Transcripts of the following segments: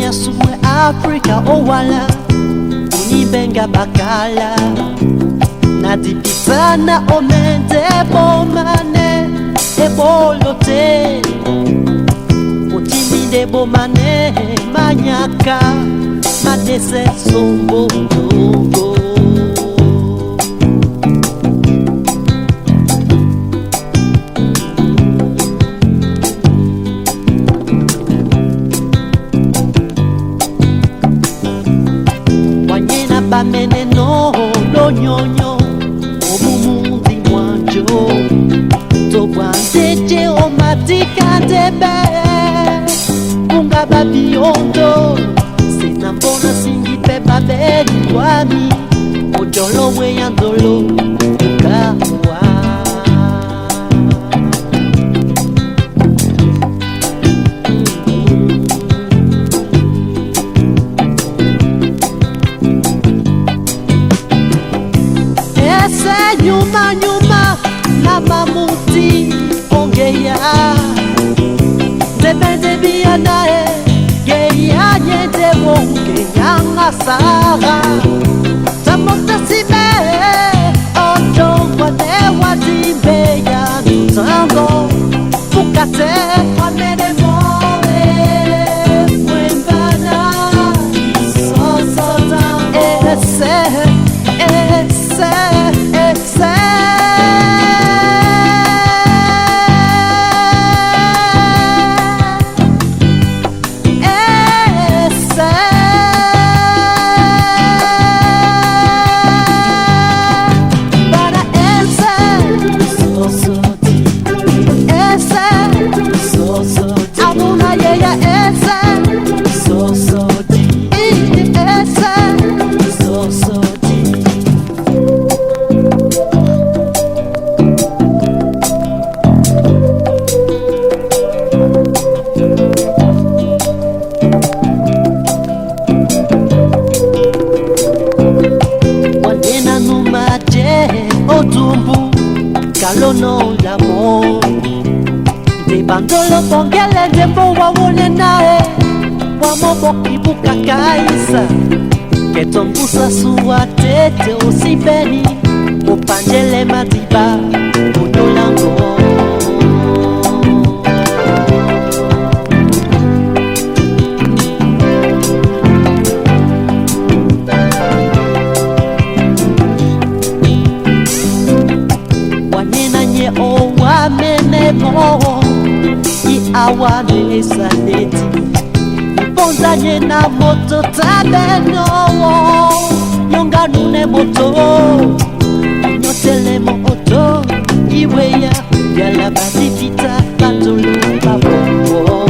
Kenya suwe Afrika owala unibenga bakala nadipitana omente bomane ebolote utimide bomane manyaka madese sombo togo bamene no lo nyonyo omumundi mwanjo tobwandeje omatika debe kunga babiondo sinambona singipe babeli wami ojolo weyandolo ukawa nyuma nyuma la mamuti ongeya debende bianae geya yende wonge yanga sara tamonta sibe ojo wade wadibe ya nutango fukate wamene moe mwembana sosota ese otumbu kalono l'amor de bandolo bongele de boa wone nae wamo boki bukakaisa ketombusa suwa tete osibeni opanjele madiba onolango owa menemo i awane saneti bonzanye na moto tabeno nyonga nune moto nyotele moto iweya yala badifita katolo babongo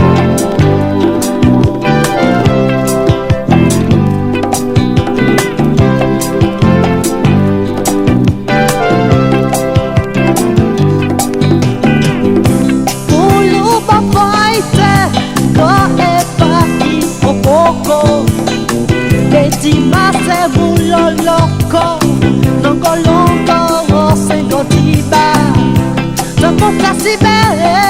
Mase bulo loco, nongo longo, sengo tiba, tampoco casi ve.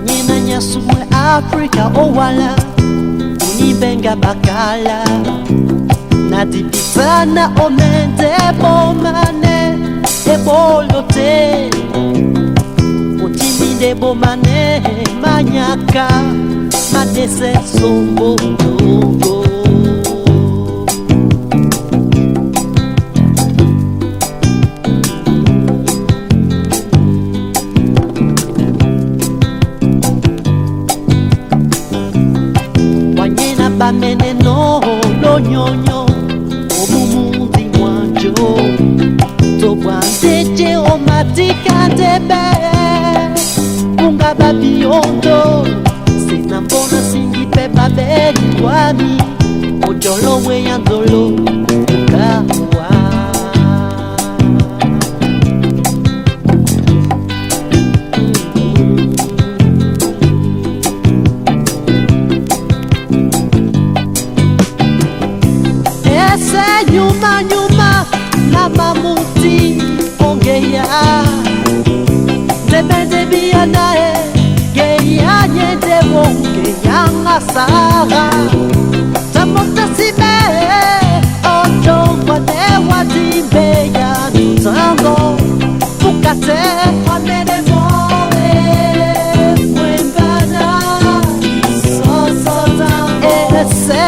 Wanyena nyasumwe Afrika owala unibenga bakala nadipitana omende bomane ebolote otimide bomane manyaka madese sombo togo bamene no lo nyonyo omumundi mwanjo tobwandeje omatika debe unga babiondo sinambona singipe babeli wami ojolo weyandolo kawa nyuma nyuma na mamuti ongeya debende bianae geya nyende wongeya ngasara tamota sibe ojo wane wadimbe ya nutango fukate wanene moe mwembana sosota ese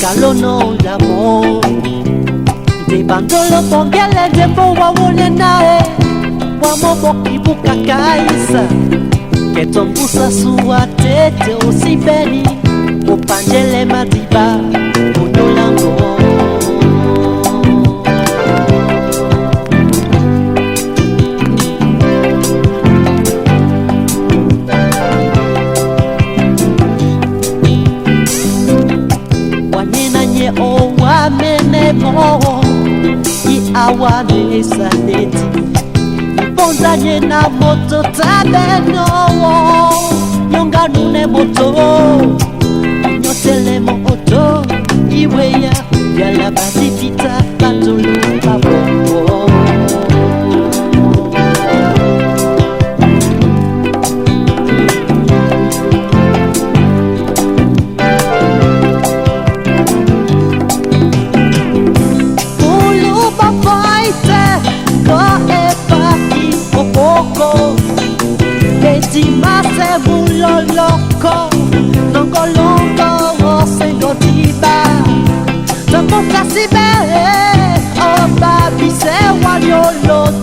Kalono d'amor de bandolo pongele de bo wawone nae wamobo kibuka kaisa ketombusa suwa tete osibeni upanjele madiba unolango owa mene mo I awane saneti Iponza nye na moto tabeno Nyonga nune moto Nyotele mo oto Iweya Yala basi pita Batulu babongo Mase bulo loco Nongo longo Sengo tiba Tampo kasi be O babi se wanyo loto